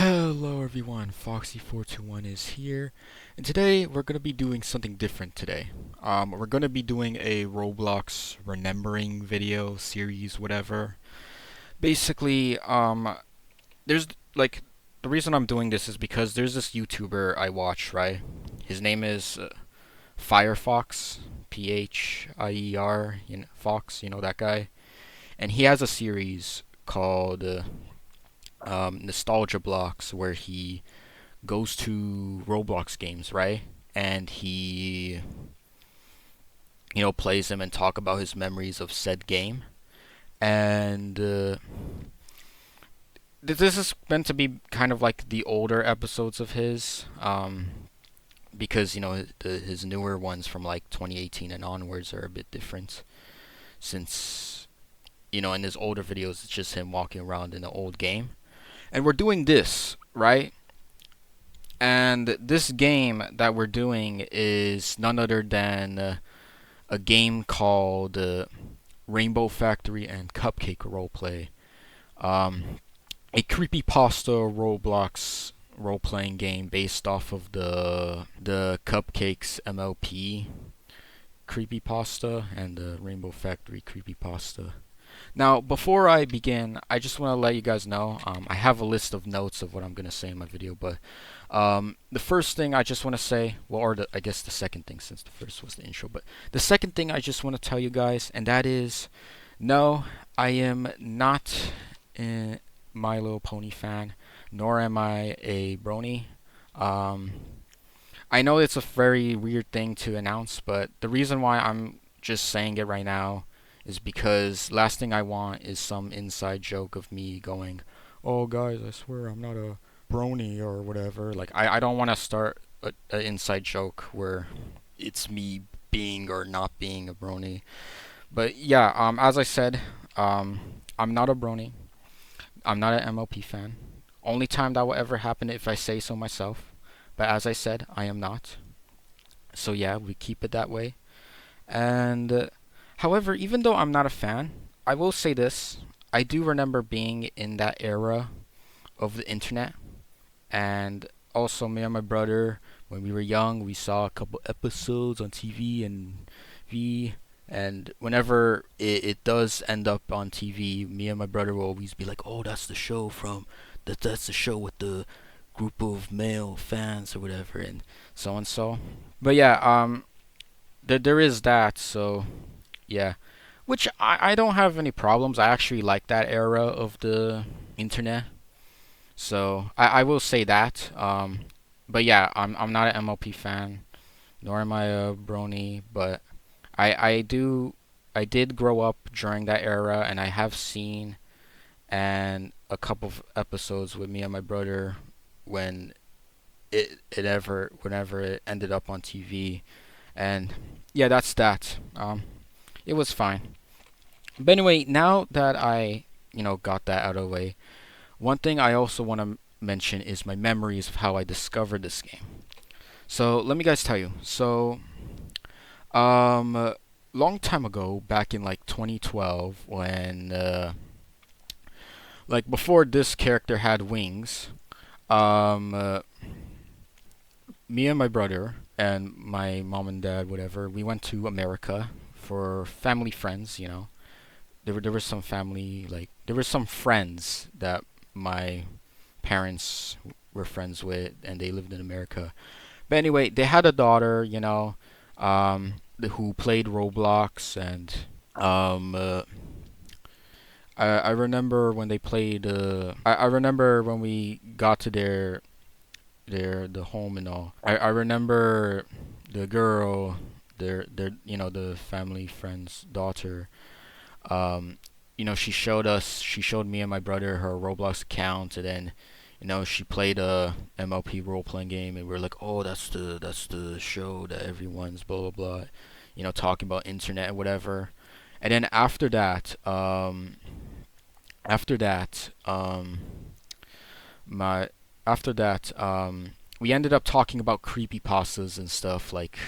Hello everyone, Foxy421 is here, and today we're going to be doing something different today. We're going to be doing a Roblox remembering video series, whatever. Basically, there's like, the reason I'm doing this is because there's this YouTuber I watch, right? His name is Firefox, P-H-I-E-R, Fox, you know that guy? And he has a series called Nostalgia Blox where he goes to Roblox games, right? And he, plays them and talk about his memories of said game. And this is meant to be kind of like the older episodes of his, because his newer ones from like 2018 and onwards are a bit different. Since in his older videos it's just him walking around in the old game, and we're doing this, right? And this game that we're doing is none other than a game called Rainbow Factory and Cupcake Roleplay. A creepypasta Roblox role-playing game based off of the Cupcakes mlp Creepypasta and the Rainbow Factory Creepypasta. Now, before I begin, I just want to let you guys know, I have a list of notes of what I'm going to say in my video, but the first thing I just want to say, well, I guess the second thing, since the first was the intro, but the second thing I just want to tell you guys, and that is, no, I am not a My Little Pony fan, nor am I a brony. I know it's a very weird thing to announce, but the reason why I'm just saying it right now is because last thing I want is some inside joke of me going, "Oh guys, I swear I'm not a brony or whatever." Like I don't want to start an inside joke where it's me being or not being a brony. But yeah, as I said, I'm not a brony. I'm not an MLP fan. Only time that will ever happen if I say so myself. But as I said, I am not. So yeah, we keep it that way. And however, even though I'm not a fan, I will say this. I do remember being in that era of the internet. And also, me and my brother, when we were young, we saw a couple episodes on TV and V. And whenever it does end up on TV, me and my brother will always be like, "Oh, that's the show from that's the show with the group of male fans or whatever," and so and so. But yeah, there is that. So yeah, which I don't have any problems. I actually like that era of the internet. So I will say that. But yeah, I'm not an MLP fan, nor am I a brony. But I did grow up during that era, and I have seen and a couple of episodes with me and my brother when whenever it ended up on TV, and yeah, that's that. It was fine. But anyway, now that I got that out of the way, one thing I also want to mention is my memories of how I discovered this game. So let me guys tell you. So long time ago, back in like 2012, when like before this character had wings, um, uh, me and my brother and my mom and dad, whatever, we went to America for family friends. There were some family, like there were some friends that my parents were friends with, and they lived in America. But anyway, they had a daughter, who played Roblox, and um, uh, I remember when they played. I remember when we got to the home and all. I remember the girl, the family friend's daughter. Um, she showed me and my brother her Roblox account, and then she played a MLP role playing game, and we are like, "Oh, that's the show that everyone's blah blah blah," talking about internet and whatever. And then after that, my after that, we ended up talking about creepypastas and stuff like,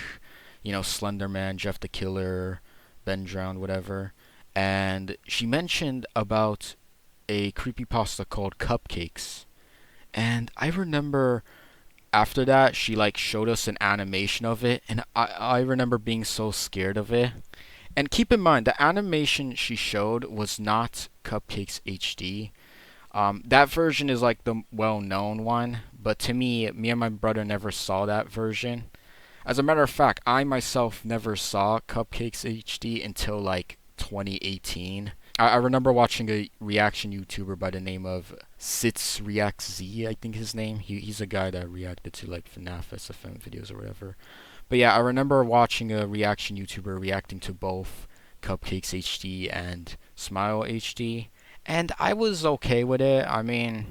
Slenderman, Jeff the Killer, Ben Drowned, whatever. And she mentioned about a creepypasta called Cupcakes. And I remember after that she like showed us an animation of it, and I remember being so scared of it. And keep in mind, the animation she showed was not Cupcakes HD. That version is like the well-known one, but to me and my brother never saw that version. As a matter of fact, I myself never saw Cupcakes HD until like 2018. I remember watching a reaction YouTuber by the name of Sits Reacts Z, I think his name. He's a guy that reacted to like FNAF SFM videos or whatever. But yeah, I remember watching a reaction YouTuber reacting to both Cupcakes HD and Smile HD, and I was okay with it. I mean,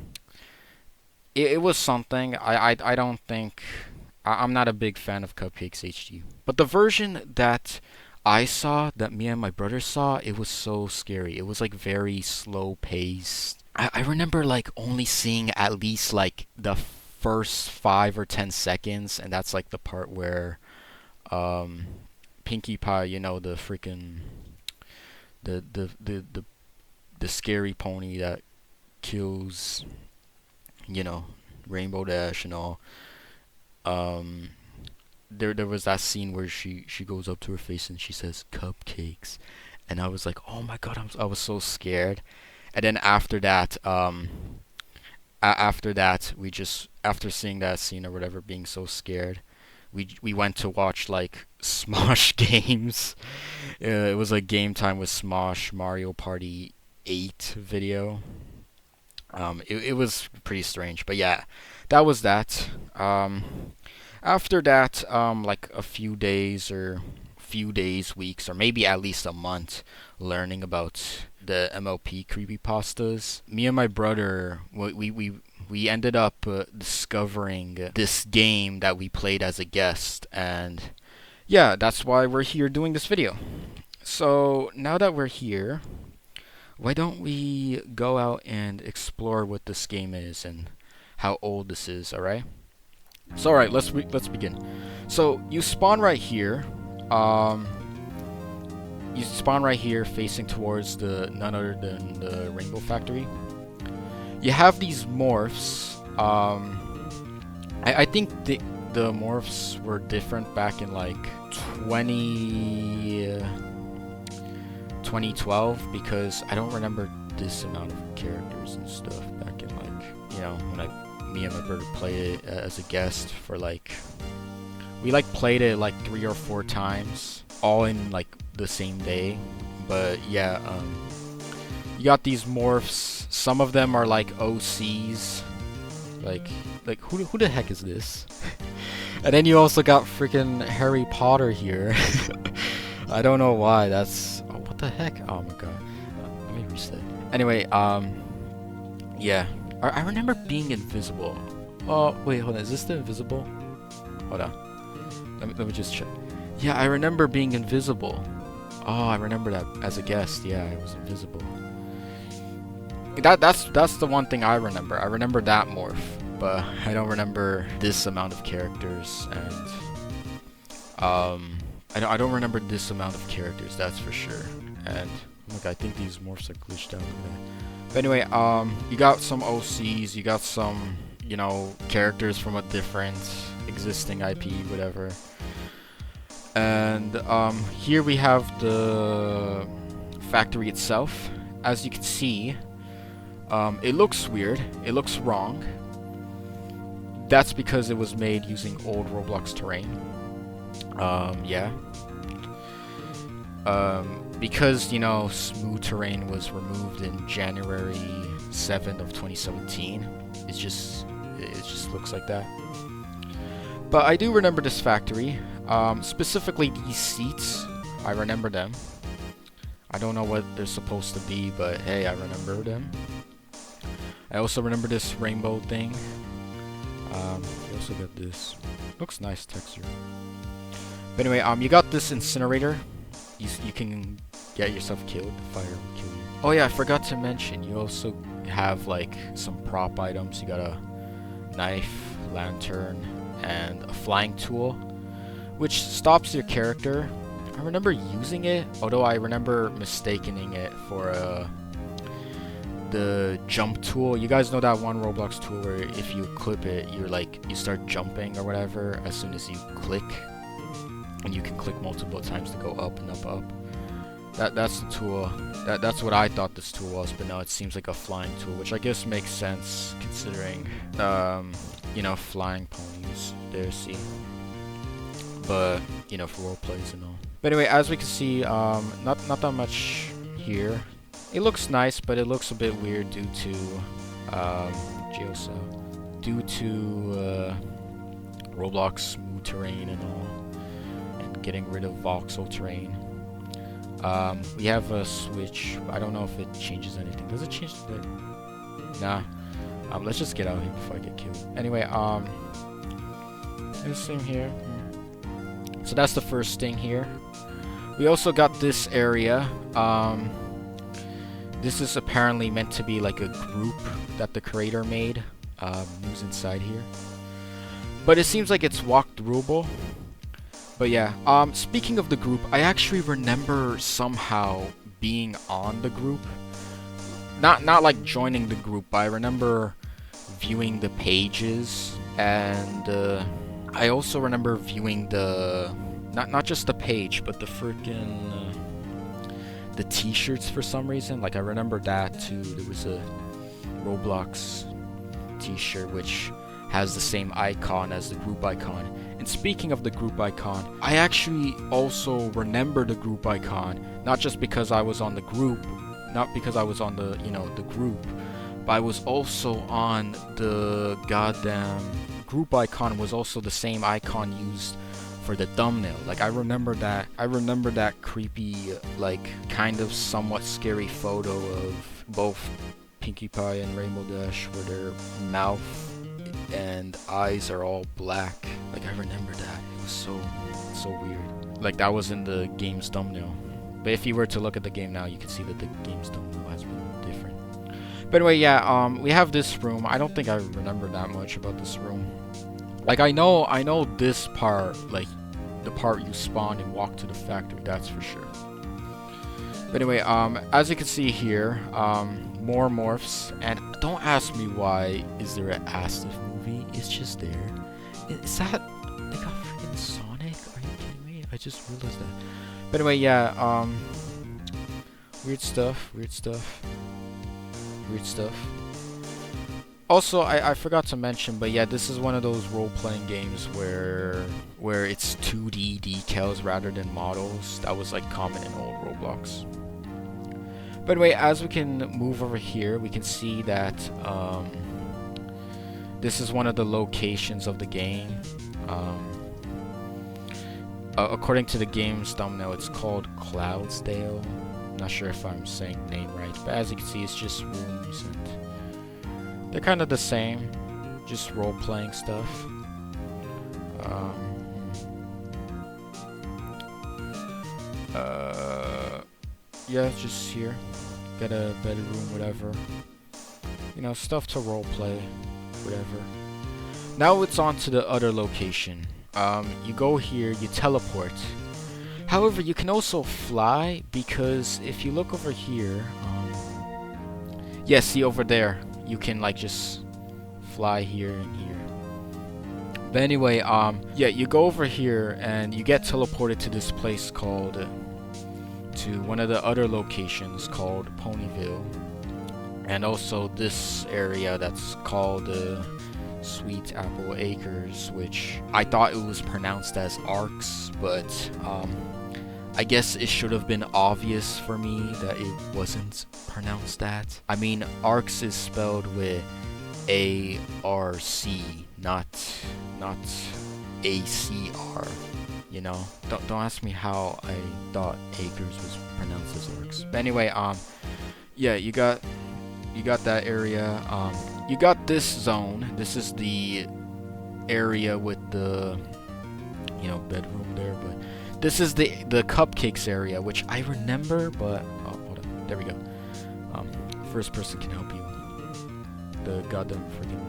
it was something. I don't think I'm not a big fan of Cupcakes HD. But the version that I saw, that me and my brother saw, it was so scary. It was like very slow paced. I remember like only seeing at least like the first 5 or 10 seconds, and that's like the part where um Pinkie Pie, you know, the freaking the scary pony that kills, you know, Rainbow Dash and all. Um, there was that scene where she goes up to her face and she says cupcakes, and I was like, oh my god, I was so scared. And then after that, after that, we just, after seeing that scene or whatever, being so scared, we went to watch like Smosh games. It was like game time with Smosh Mario Party 8 video. It was pretty strange, but yeah, that was that. After that, like a few days or weeks, or maybe at least a month, learning about the MLP creepypastas. Me and my brother, we ended up discovering this game that we played as a guest, and yeah, that's why we're here doing this video. So now that we're here, why don't we go out and explore what this game is and how old this is, alright? So alright, let's begin. So you spawn right here. You spawn right here facing towards the none other than the Rainbow Factory. You have these morphs. I think the morphs were different back in like 2012, because I don't remember this amount of characters and stuff back in, like, you know, when me and my brother played it as a guest for like, we like played it like 3 or 4 times, all in like the same day. But yeah, you got these morphs. Some of them are like OCs, like who the heck is this? And then you also got freaking Harry Potter here. I don't know why. That's, oh, what the heck? Oh my god. Let me reset. Anyway, yeah. I remember being invisible. Oh wait, hold on. Is this the invisible? Hold on. Let me just check. Yeah, I remember being invisible. Oh, I remember that as a guest. Yeah, I was invisible. That's the one thing I remember. I remember that morph, but I don't remember this amount of characters, and I don't remember this amount of characters, that's for sure. And look, I think these morphs are glitched out over there. But anyway, you got some OCs, you got some, you know, characters from a different existing IP, whatever. And here we have the factory itself. As you can see, it looks weird. It looks wrong. That's because it was made using old Roblox terrain. Yeah. Because, you know, smooth terrain was removed in January 7th of 2017. It just looks like that. But I do remember this factory. Specifically these seats. I remember them. I don't know what they're supposed to be, but hey, I remember them. I also remember this rainbow thing. We also got this. Looks nice texture. But anyway, you got this incinerator. You can get yourself killed. The fire will kill you. Oh yeah, I forgot to mention, you also have like some prop items. You got a knife, lantern, and a flying tool, which stops your character. I remember using it, although I remember mistaking it for the jump tool. You guys know that one Roblox tool where if you clip it, you start jumping or whatever as soon as you click, and you can click multiple times to go up and up. That's the tool. That's what I thought this tool was, but no, it seems like a flying tool, which I guess makes sense considering you know, flying ponies there, see. But you know, for role plays and all. But anyway, as we can see, not that much here. It looks nice, but it looks a bit weird due to Roblox smooth terrain and all, and getting rid of voxel terrain. We have a switch. I don't know if it changes anything. Does it change the? Nah. Let's just get out here before I get killed. Anyway, this thing here. So that's the first thing here. We also got this area. This is apparently meant to be like a group that the creator made. Who's inside here? But it seems like it's walkthroughable. But yeah, speaking of the group, I actually remember somehow being on the group. Not like joining the group, but I remember viewing the pages, and I also remember viewing the not just the page, but the freaking the t-shirts for some reason. Like I remember that too. There was a Roblox t-shirt which has the same icon as the group icon. And speaking of the group icon, I actually also remember the group icon, not just because I was on the group, not because I was on the, you know, the group, but I was also on the goddamn group icon was also the same icon used for the thumbnail. Like I remember that creepy, like kind of somewhat scary photo of both Pinkie Pie and Rainbow Dash where their mouth and eyes are all black. Like I remember that. It was so weird. Like that was in the game's thumbnail. But if you were to look at the game now, you can see that the game's thumbnail has been different. But anyway, yeah, we have this room. I don't think I remember that much about this room. Like I know this part, like the part you spawn and walk to the factory, that's for sure. But anyway, as you can see here, more morphs, and don't ask me why is there an Astif movie. It's just there. Is that like a freaking Sonic? Are you kidding me? I just realized that. But anyway, yeah, weird stuff. Also, I forgot to mention, but yeah, this is one of those role-playing games where it's 2D decals rather than models. That was like common in old Roblox. By the way, as we can move over here, we can see that this is one of the locations of the game. According to the game's thumbnail, it's called Cloudsdale. I'm not sure if I'm saying the name right, but as you can see, it's just rooms, and they're kind of the same, just role-playing stuff. Yeah, it's just here. Get a bedroom, whatever. You know, stuff to roleplay, whatever. Now it's on to the other location. You go here, you teleport. However, you can also fly, because if you look over here, yeah, see over there, you can like just fly here and here. But anyway, yeah, you go over here and you get teleported to this place called, to one of the other locations called Ponyville, and also this area that's called Sweet Apple Acres, which I thought it was pronounced as Arcs, but I guess it should have been obvious for me that it wasn't pronounced that. I mean, Arcs is spelled with A-R-C, not A-C-R. You know, don't ask me how I thought Acres was pronounced as Arcs. But anyway, yeah, you got that area. You got this zone. This is the area with the, you know, bedroom there, but this is the Cupcakes area, which I remember, but oh, hold on, there we go. First person can help you. The goddamn freaking,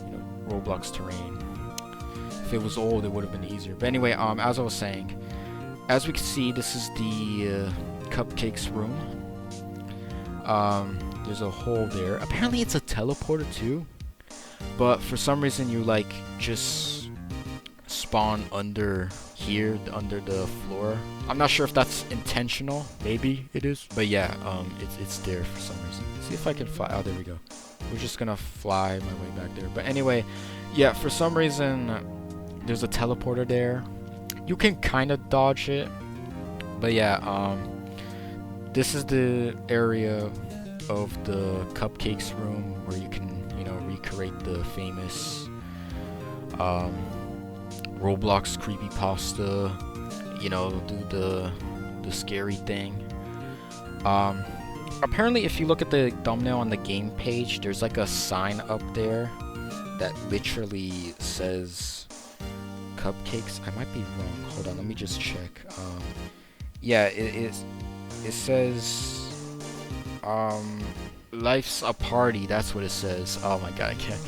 you know, Roblox terrain. If it was old, it would have been easier. But anyway, as I was saying, as we can see, this is the Cupcakes room. There's a hole there. Apparently it's a teleporter too. But for some reason you like just spawn under here, under the floor. I'm not sure if that's intentional. Maybe it is. But yeah, it's there for some reason. Let's see if I can fly. Oh, there we go. We're just gonna fly my way back there. But anyway, yeah, for some reason there's a teleporter there. You can kind of dodge it. But yeah, this is the area of the Cupcakes room where you can, you know, recreate the famous Roblox creepypasta, you know, do the scary thing. Apparently if you look at the thumbnail on the game page, there's like a sign up there that literally says Cupcakes. I might be wrong. Hold on, let me just check. Yeah, it says life's a party. That's what it says. Oh my god, I can't.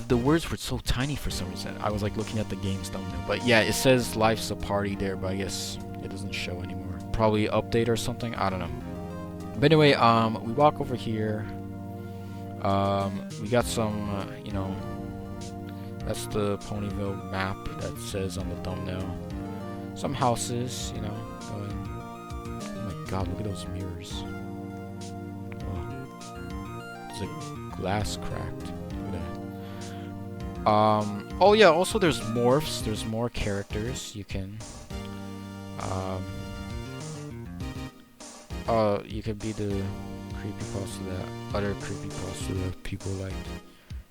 The words were so tiny for some reason. I was like looking at the game's thumbnail. But yeah, it says life's a party there, but I guess it doesn't show anymore. Probably update or something. I don't know. But anyway, we walk over here. We got some, you know, that's the Ponyville map that says on the thumbnail. Some houses, you know, going. Oh my god, look at those mirrors. Oh. There's a glass cracked. Look at that. Oh yeah, also there's morphs. There's more characters you can. You can be the creepypasta that other creepypasta that people liked.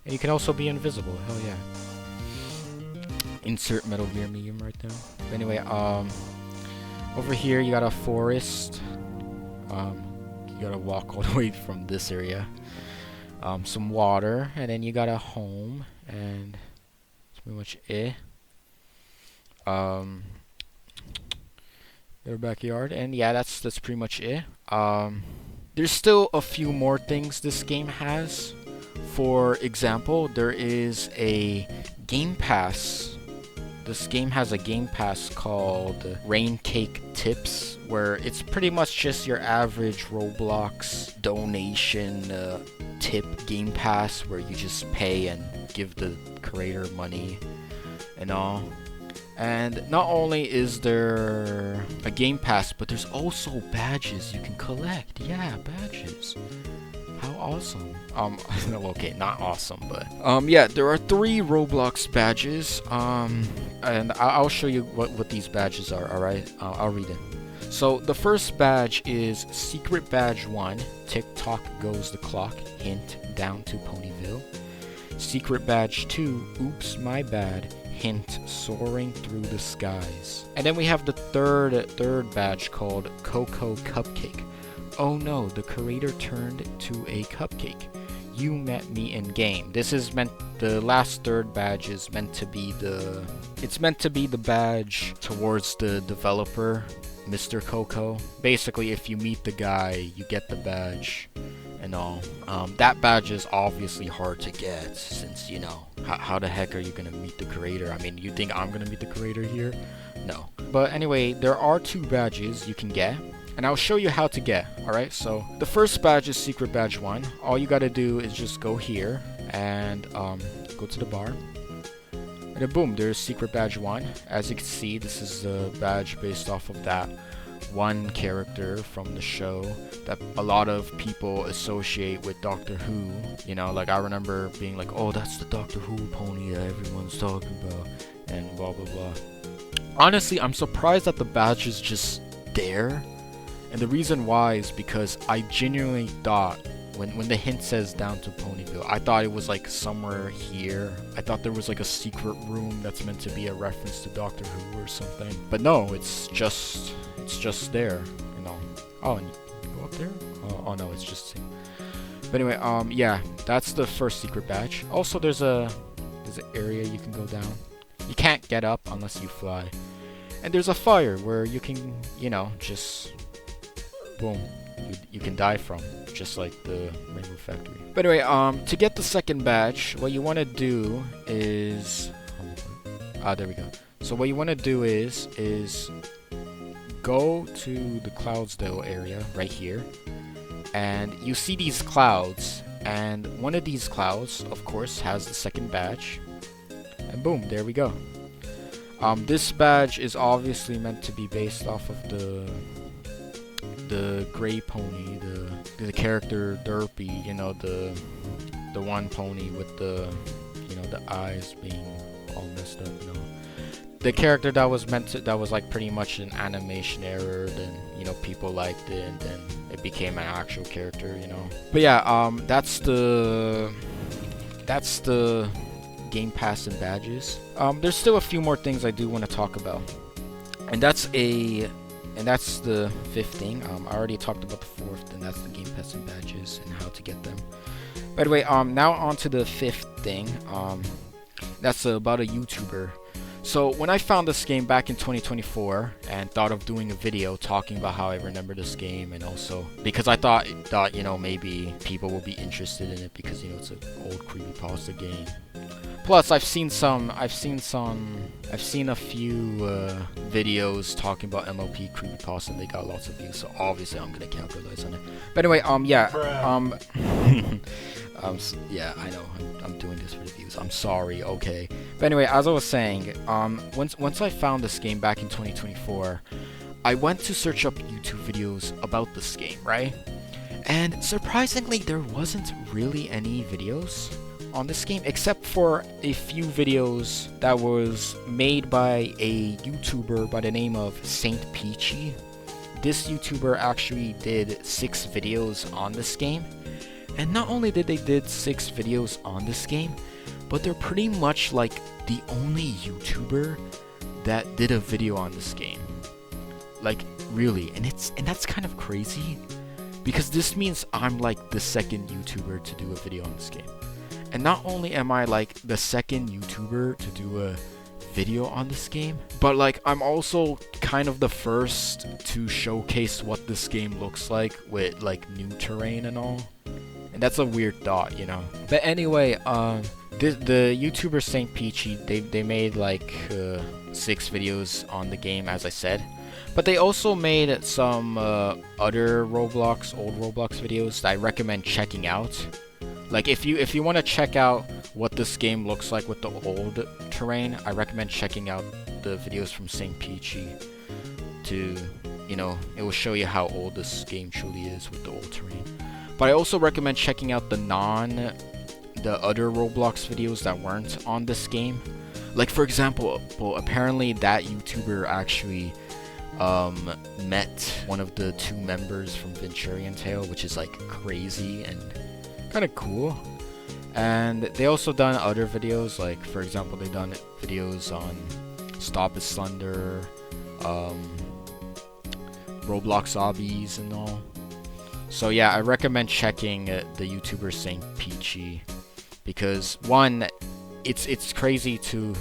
And you can also be invisible. Hell yeah. Insert Metal Gear meme right there. But anyway, over here you got a forest. You gotta walk all the way from this area. Some water, and then you got a home, and that's pretty much it. Their backyard, and yeah, that's pretty much it. There's still a few more things this game has. For example, there is a game pass. This game has a game pass called Rain Cake Tips, where it's pretty much just your average Roblox donation tip game pass, where you just pay and give the creator money and all. And not only is there a game pass, but there's also badges you can collect. Yeah, badges. How awesome. Okay, not awesome, but yeah, there are 3 Roblox badges. And I'll show you what these badges are, alright? I'll read it. So the first badge is Secret Badge 1, TikTok goes the clock, hint down to Ponyville. Secret Badge 2, oops my bad, hint soaring through the skies. And then we have the third badge called Cocoa Cupcake. Oh no, the creator turned to a cupcake. You met me in game. This is meant, the last third badge is meant to be the, it's meant to be the badge towards the developer, Mr. Coco. Basically, if you meet the guy, you get the badge and all. That badge is obviously hard to get, since, you know, how the heck are you gonna meet the creator? I mean, you think I'm gonna meet the creator here? No. But anyway, there are 2 badges you can get, and I'll show you how to get. Alright, so the first badge is Secret Badge 1. All you gotta do is just go here and go to the bar. And then boom, there's Secret Badge 1. As you can see, this is the badge based off of that one character from the show that a lot of people associate with Doctor Who. You know, like I remember being like, oh, that's the Doctor Who pony that everyone's talking about, and blah blah blah. Honestly, I'm surprised that the badge is just there. And the reason why is because I genuinely thought, when the hint says down to Ponyville, I thought it was like somewhere here. I thought there was like a secret room that's meant to be a reference to Doctor Who or something. But no, it's just there, you know. Oh, and you go up there? Oh no, it's just... But anyway, yeah, that's the first secret badge. Also, there's an area you can go down. You can't get up unless you fly. And there's a fire where you can, you know, just... boom, you can die from, just like the Rainbow Factory. But anyway, to get the second badge, what you want to do is... there we go. So what you want to do is go to the Cloudsdale area, right here. and you see these clouds, and one of these clouds, of course, has the second badge, and boom, there we go. This badge is obviously meant to be based off of the gray pony, the character Derpy, you know, the one pony with the, you know, the eyes being all messed up, you know. The character that was like pretty much an animation error, then, you know, people liked it, and then it became an actual character, you know. But yeah, that's the Game Pass and badges. There's still a few more things I do want to talk about, and that's the fifth thing. I already talked about the fourth, and that's the Game Pass and badges and how to get them. By the way, now on to the fifth thing. That's about a YouTuber. So when I found this game back in 2024 and thought of doing a video talking about how I remember this game, and also because I thought you know, maybe people will be interested in it because, you know, it's an old creepypasta game. Plus, I've seen a few videos talking about MLP Creepypasta, and they got lots of views. So obviously, I'm gonna capitalize on it. But anyway, yeah, yeah, I know, I'm doing this for the views. I'm sorry, okay. But anyway, as I was saying, once I found this game back in 2024, I went to search up YouTube videos about this game, right? And surprisingly, there wasn't really any videos on this game, except for a few videos that was made by a YouTuber by the name of Saint Peachy. This YouTuber actually did 6 videos on this game, and not only did they did 6 videos on this game, but they're pretty much like the only YouTuber that did a video on this game. Like, really, and that's kind of crazy, because this means I'm like the second YouTuber to do a video on this game. And not only am I like the second YouTuber to do a video on this game, but like I'm also kind of the first to showcase what this game looks like with like new terrain and all. And that's a weird thought, you know. But anyway, the YouTuber Saint Peachy, they made like 6 videos on the game, as I said. But they also made some other old Roblox videos that I recommend checking out. Like, if you want to check out what this game looks like with the old terrain, I recommend checking out the videos from Saint Peachy. To, you know, it will show you how old this game truly is with the old terrain. But I also recommend checking out the other Roblox videos that weren't on this game. Like, for example, well, apparently that YouTuber actually met one of the 2 members from Venturian Tale, which is like crazy and kind of cool. And they also done other videos, like for example, they done videos on Stop Is Slender, Roblox Obbies and all. So yeah, I recommend checking the YouTuber Saint Peachy, because one, it's crazy to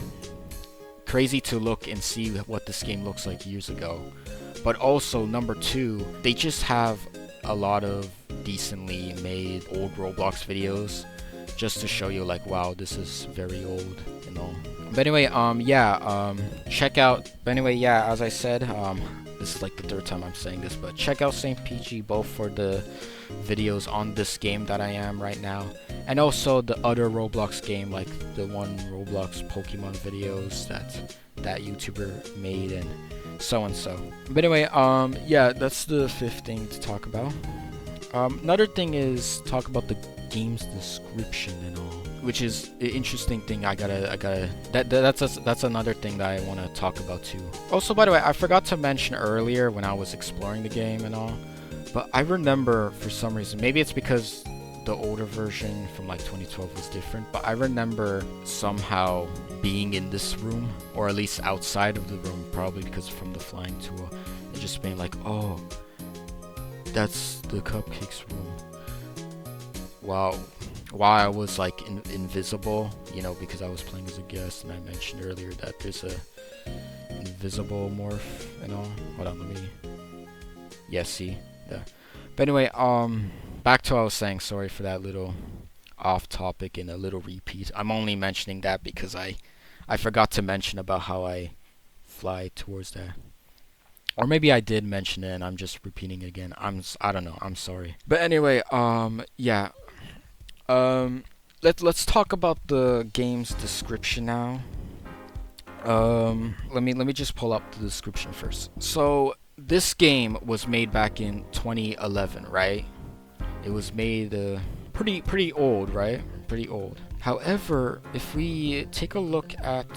look and see what this game looks like years ago, but also number 2, they just have a lot of decently made old Roblox videos just to show you like, wow, this is very old, you know. But anyway, check out, as I said, this is like the 3rd time I'm saying this, but check out Saint Peachy both for the videos on this game that I am right now, and also the other Roblox game, like the one Roblox Pokemon videos that YouTuber made, and so and so. But anyway, yeah, that's the 5th thing to talk about. Another thing is talk about the game's description and all, which is an interesting thing. That's another thing that I want to talk about too. Also, by the way, I forgot to mention earlier when I was exploring the game and all, but I remember for some reason, maybe it's because the older version from like 2012 was different, but I remember somehow being in this room, or at least outside of the room, probably because from the flying tour, and just being like, oh, that's the Cupcakes room. Wow. While I was like invisible, you know, because I was playing as a guest, and I mentioned earlier that there's a invisible morph and all. Hold on, let me. Yeah, see? Yeah. But anyway, back to what I was saying. Sorry for that little off topic and a little repeat. I'm only mentioning that because I forgot to mention about how I fly towards that. Or maybe I did mention it and I'm just repeating it again. I don't know. I'm sorry. But anyway, yeah. Um, let's talk about the game's description now. Let me just pull up the description first. So this game was made back in 2011, right? It was made pretty old, right? Pretty old. However, if we take a look at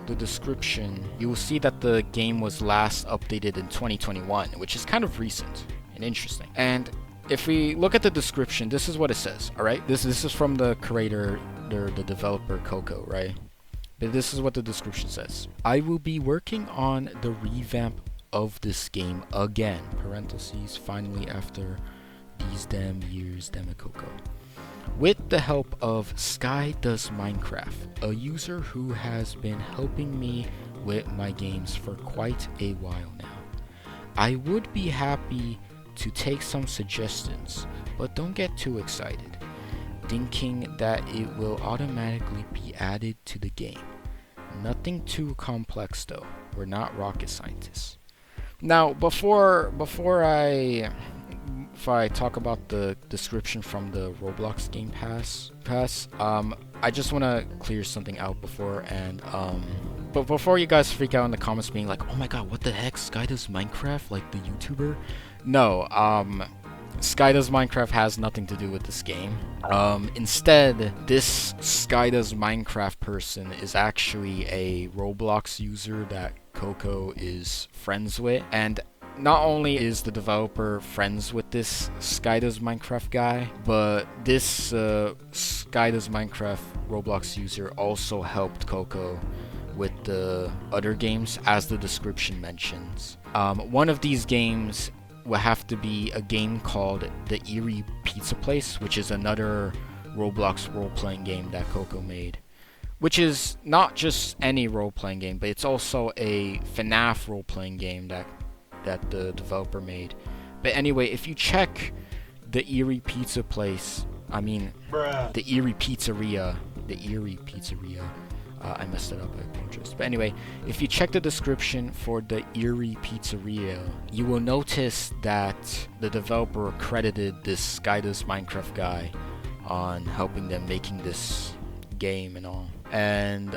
the description, you will see that the game was last updated in 2021, which is kind of recent and interesting. And if we look at the description, this is what it says. All right, this is from the creator, the developer Coco, right? But this is what the description says. I will be working on the revamp of this game again. Parentheses, finally after these damn years, damn it, Coco. With the help of Sky Does Minecraft, a user who has been helping me with my games for quite a while now. I would be happy to take some suggestions, but don't get too excited, thinking that it will automatically be added to the game. Nothing too complex though. We're not rocket scientists. Now, if I talk about the description from the Roblox Game Pass, I just want to clear something out but before you guys freak out in the comments being like, oh my god, what the heck, Sky Does Minecraft, like the YouTuber? No, Sky Does Minecraft has nothing to do with this game. Instead, this Sky Does Minecraft person is actually a Roblox user that Coco is friends with, and not only is the developer friends with this Sky Does Minecraft guy, but this Sky Does Minecraft Roblox user also helped Coco with the other games, as the description mentions. One of these games will have to be a game called The Eerie Pizza Place, which is another Roblox role-playing game that Coco made. Which is not just any role-playing game, but it's also a FNAF role-playing game that the developer made. But anyway, if you check The Eerie Pizza Place, The Eerie Pizzeria, I messed it up, I apologize. But anyway, if you check the description for The Eerie Pizzeria, you will notice that the developer credited this Sky Does Minecraft guy on helping them making this game and all. And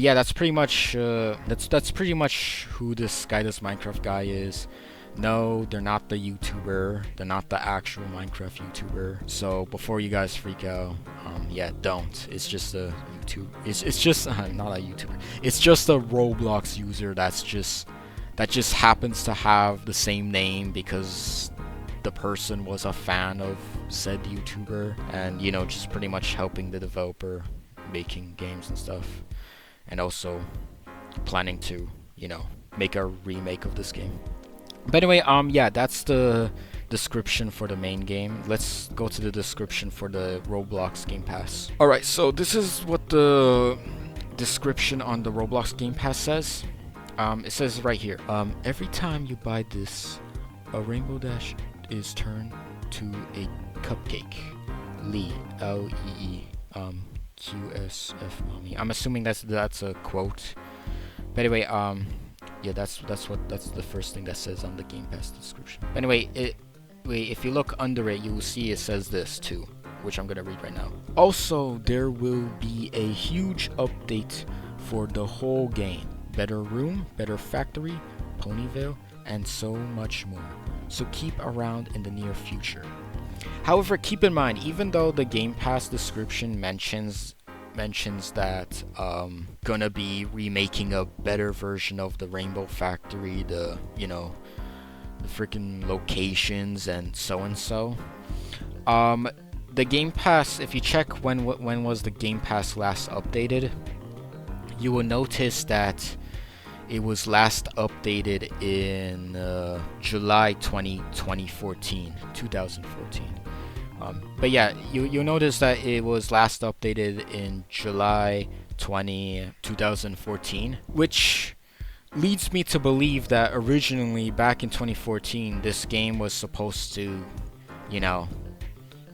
yeah, that's pretty much that's pretty much who this Sky Does Minecraft guy is. No, they're not the YouTuber. They're not the actual Minecraft YouTuber. So before you guys freak out, yeah, don't. It's just a YouTube. It's just not a YouTuber. It's just a Roblox user that just happens to have the same name because the person was a fan of said YouTuber, and just pretty much helping the developer making games and stuff, and also planning to make a remake of this game. But anyway, yeah, that's the description for the main game. Let's go to the description for the Roblox Game Pass. Alright, so this is what the description on the Roblox Game Pass says. It says right here, every time you buy this, a rainbow dash is turned to a cupcake. Lee, L-E-E, QSF mommy. I'm assuming that's a quote. But anyway, yeah, that's the first thing that says on the Game Pass description. Anyway, if you look under it, you will see it says this too, which I'm gonna read right now. Also, there will be a huge update for the whole game. Better room, better factory, Ponyville, and so much more. So keep around in the near future. However, keep in mind, even though the Game Pass description mentions that gonna be remaking a better version of the Rainbow Factory, the freaking locations and so. The Game Pass, if you check when was the Game Pass last updated, you will notice that it was last updated in July 2014. But yeah, you'll notice that it was last updated in July 2014, which leads me to believe that originally back in 2014 this game was supposed to,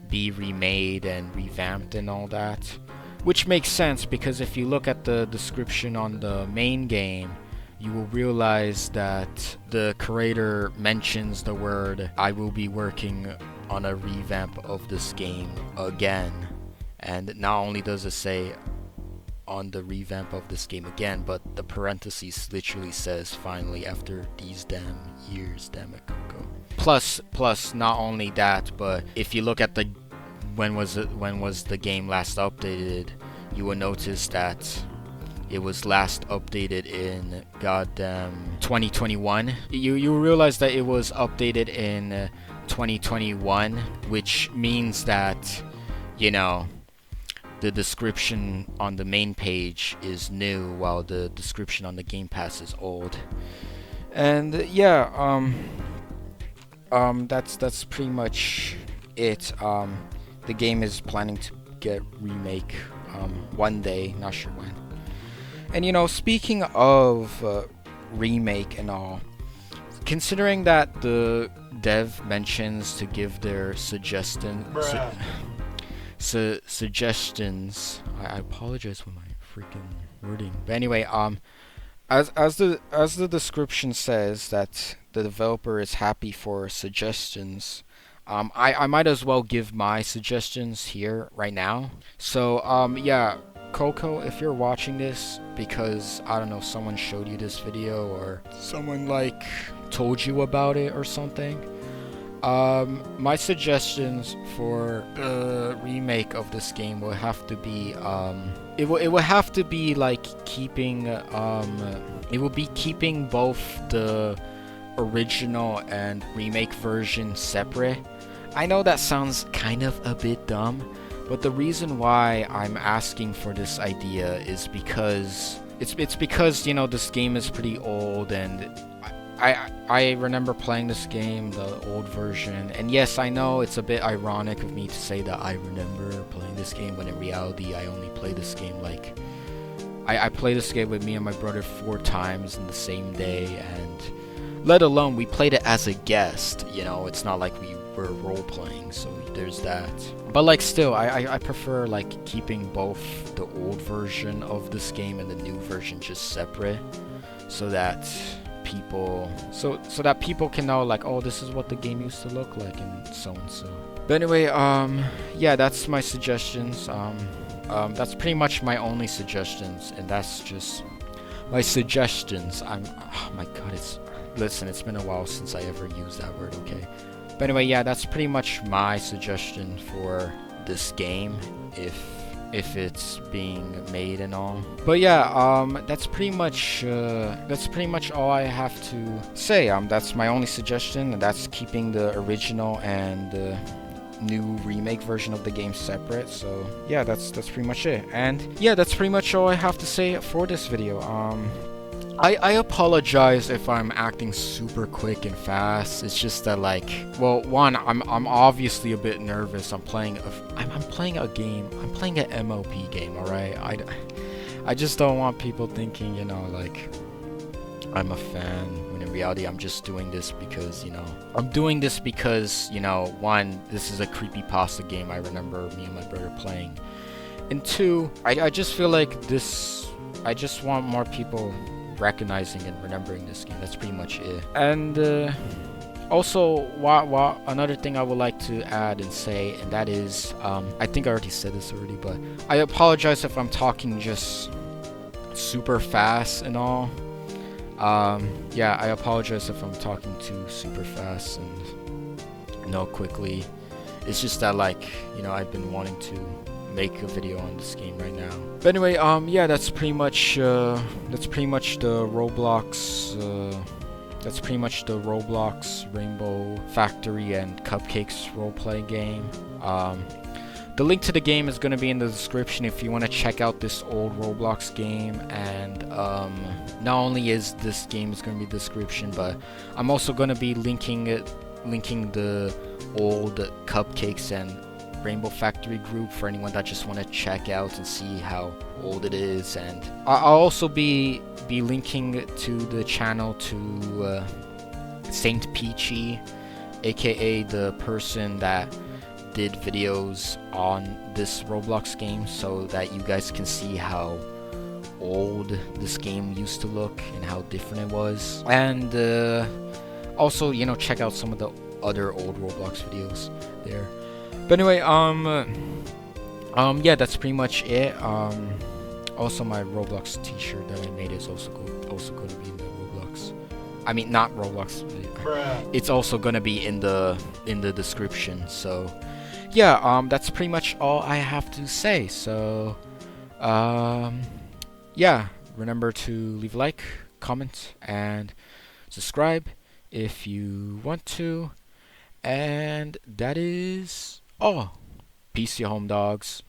be remade and revamped and all that. Which makes sense, because if you look at the description on the main game, you will realize that the creator mentions the word, "I will be working on a revamp of this game again." And not only does it say on the revamp of this game again, but the parentheses literally says, "Finally, after these damn years, damn it, Coco." Plus, not only that, but if you look at the when was the game last updated, you will notice that it was last updated in goddamn 2021. You realize that it was updated in 2021, which means that, you know, the description on the main page is new while the description on the Game Pass is old. And yeah, that's pretty much it. The game is planning to get remake one day, not sure when. And you know, speaking of remake and all, considering that the dev mentions to give their suggestions. I apologize for my freaking wording. But anyway, as the description says that the developer is happy for suggestions. I might as well give my suggestions here right now. So yeah, Coco, if you're watching this because I don't know, someone showed you this video or someone like told you about it or something, my suggestions for the remake of this game will have to be it will have to be like keeping it will be keeping both the original and remake version separate. I know that sounds kind of a bit dumb, but the reason why I'm asking for this idea is because it's because, you know, this game is pretty old, and I remember playing this game, the old version, and yes, I know it's a bit ironic of me to say that I remember playing this game, when in reality I only played this game like I played this game with me and my brother 4 times in the same day, and let alone we played it as a guest, you know, it's not like we were role playing, so there's that. But like still, I prefer like keeping both the old version of this game and the new version just separate, so that people can know like, oh, this is what the game used to look like, and so and so. But anyway, yeah, that's my suggestions. That's pretty much my only suggestions, and that's just my suggestions. Oh my god, listen, it's been a while since I ever used that word, okay? But anyway, yeah, that's pretty much my suggestion for this game, if it's being made and all. But yeah, that's pretty much all I have to say. That's my only suggestion, and that's keeping the original and the new remake version of the game separate. So yeah, that's pretty much it. And yeah, that's pretty much all I have to say for this video. I apologize if I'm acting super quick and fast. It's just that, like, well, one, I'm obviously a bit nervous. I'm playing a game. I'm playing an MLP game, all right? I just don't want people thinking, you know, like I'm a fan, when in reality I'm just doing this because, you know, one, this is a creepypasta game I remember me and my brother playing. And two, I just feel like I just want more people recognizing and remembering this game. That's pretty much it. And also, another thing I would like to add and say, and that is, I think I already said this already, but I apologize if I'm talking just super fast and all. Yeah, I apologize if I'm talking too super fast and quickly. It's just that, like, you know, I've been wanting to make a video on this game right now. But anyway, yeah, that's pretty much the Roblox Rainbow Factory and Cupcakes Roleplay game. The link to the game is going to be in the description if you want to check out this old Roblox game. And not only is this game is going to be in the description, but I'm also going to be linking the old Cupcakes and Rainbow Factory group for anyone that just want to check out and see how old it is. And I'll also be linking to the channel to Saint Peachy, aka the person that did videos on this Roblox game, so that you guys can see how old this game used to look and how different it was. And also, you know, check out some of the other old Roblox videos there. But anyway, yeah, that's pretty much it. Also, my Roblox T-shirt that I made is also going to be in the Roblox. I mean, not Roblox. It's also going to be in the description. So, yeah, that's pretty much all I have to say. So, yeah, remember to leave a like, comment, and subscribe if you want to. And that is all. Peace, you home dogs.